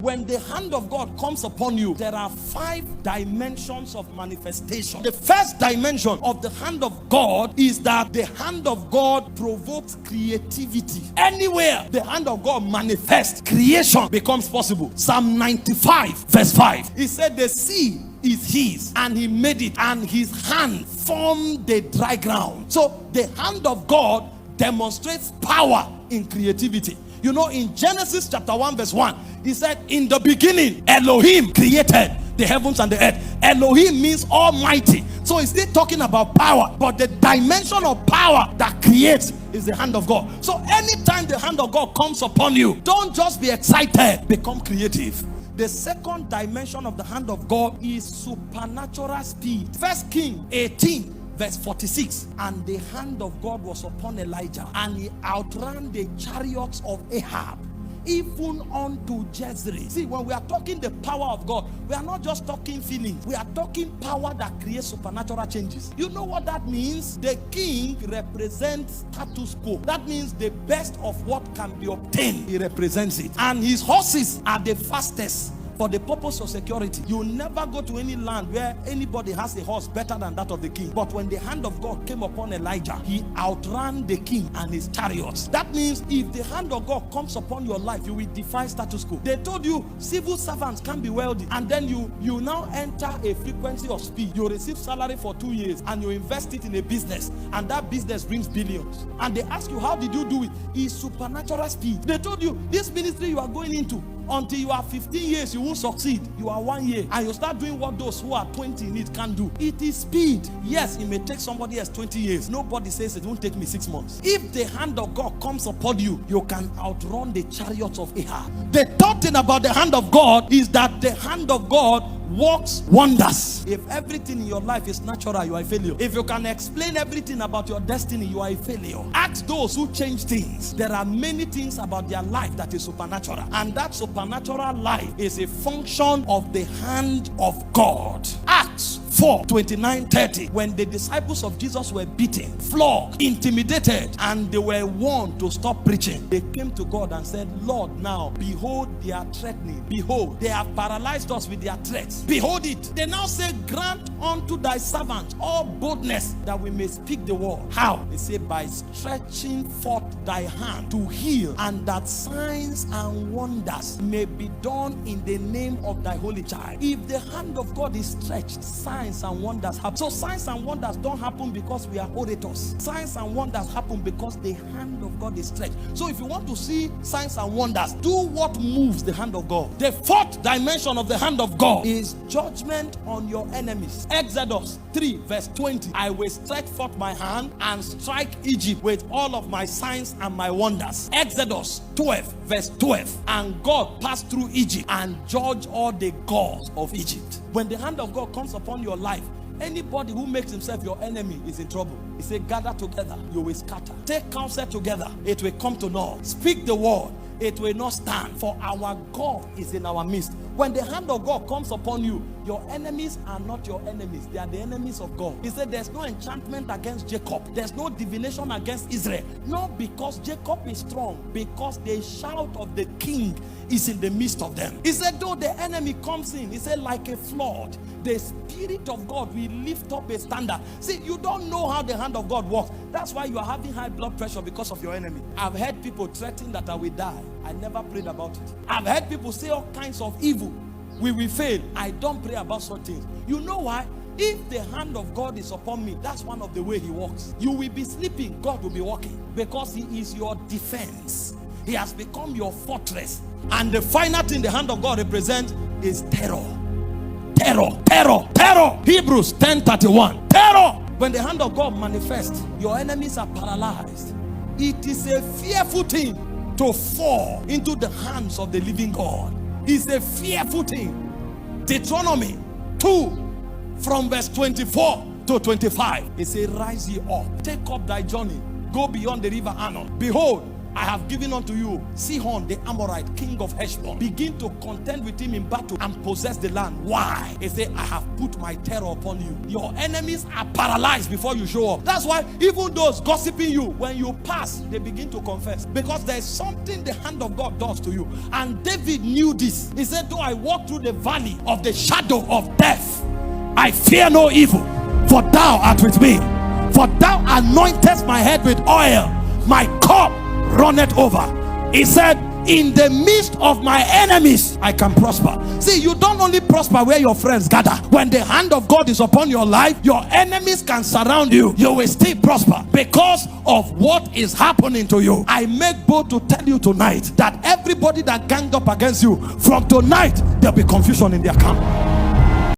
When the hand of God comes upon you, there are 5 dimensions of manifestation. The first dimension of the hand of God is that the hand of God provokes creativity. Anywhere the hand of God manifests, creation becomes possible. Psalm 95 verse 5. He said the sea is his and he made it, and his hand formed the dry ground. So the hand of God demonstrates power in creativity. You know, in Genesis chapter 1 verse 1, he said, in the beginning, Elohim created the heavens and the earth. Elohim means almighty. So he's still talking about power, but the dimension of power that creates is the hand of God. So anytime the hand of God comes upon you, don't just be excited, become creative. The second dimension of the hand of God is supernatural speed. 1 Kings 18 verse 46, and the hand of God was upon Elijah, and he outran the chariots of Ahab, even unto Jezreel. See, when we are talking the power of God, we are not just talking feelings. We are talking power that creates supernatural changes. You know what that means? The king represents status quo. That means the best of what can be obtained, he represents it. And his horses are the fastest. For the purpose of security, you never go to any land where anybody has a horse better than that of the king. But when the hand of God came upon Elijah, he outran the king and his chariots. That means if the hand of God comes upon your life, you will defy status quo. They told you civil servants can be wealthy, and then you now enter a frequency of speed. You receive salary for 2 years and you invest it in a business, and that business brings billions. And they ask you, how did you do it? It's supernatural speed. They told you this ministry you are going into, until you are 15 years, you won't succeed. You are 1 year, and you start doing what those who are 20 in it can do. It is speed. Yes, it may take somebody else 20 years. Nobody says it won't take me 6 months. If the hand of God comes upon you, you can outrun the chariots of Ahab. The third thing about the hand of God is that the hand of God works wonders. If everything in your life is natural, you are a failure. If you can explain everything about your destiny, you are a failure. Ask those who change things. There are many things about their life that is supernatural, and that supernatural life is a function of the hand of God. Acts 4:29-30, when the disciples of Jesus were beaten, flogged, intimidated, and they were warned to stop preaching, they came to God and said, Lord, now behold they are threatening. Behold, they have paralyzed us with their threats. Behold it. They now say, grant unto thy servant all boldness that we may speak the word. How? They say, by stretching forth thy hand to heal, and that signs and wonders may be done in the name of thy holy child. If the hand of God is stretched, signs and wonders happen. So signs and wonders don't happen because we are orators. Signs and wonders happen because the hand of God is stretched. So if you want to see signs and wonders, do what moves the hand of God. The fourth dimension of the hand of God is judgment on your enemies. Exodus 3 verse 20, I will stretch forth my hand and strike Egypt with all of my signs and my wonders. Exodus 12 verse 12, and God passed through Egypt and judged all the gods of Egypt. When the hand of God comes upon your life, anybody who makes himself your enemy is in trouble. He said, gather together, you will scatter. Take counsel together, it will come to naught. Speak the word, it will not stand, for our God is in our midst. When the hand of God comes upon you, your enemies are not your enemies, they are the enemies of God. He said there's no enchantment against Jacob, there's no divination against Israel. Not because Jacob is strong, because the shout of the king is in the midst of them. He said though the enemy comes in, he said like a flood, the Spirit of God will lift up a standard. See, you don't know how the hand of God works. That's why you are having high blood pressure, because of your enemy. I've heard people threaten that I will die. I never prayed about it. I've heard people say all kinds of evil. We will fail. I don't pray about such things. You know why? If the hand of God is upon me, that's one of the way he works. You will be sleeping, God will be walking, because he is your defense. He has become your fortress. And the final thing the hand of God represents is terror. Terror, terror, terror. Hebrews 10:31. Terror. When the hand of God manifests, your enemies are paralyzed. It is a fearful thing to fall into the hands of the living God. It's a fearful thing. Deuteronomy 2 from verse 24 to 25. It says, rise ye up, take up thy journey, go beyond the river Arnon. Behold, I have given unto you Sihon the Amorite, king of Heshbon. Begin to contend with him in battle and possess the land. Why? He said, I have put my terror upon you. Your enemies are paralyzed before you show up. That's why even those gossiping you, when you pass, they begin to confess, because there's something the hand of God does to you. And David knew this. He said, though I walk through the valley of the shadow of death, I fear no evil, for thou art with me. For thou anointest my head with oil, my cup runneth over. He said, in the midst of my enemies I can prosper. See, you don't only prosper where your friends gather. When the hand of God is upon your life, your enemies can surround you. You will still prosper because of what is happening to you. I make bold to tell you tonight that everybody that ganged up against you, from tonight there'll be confusion in their camp.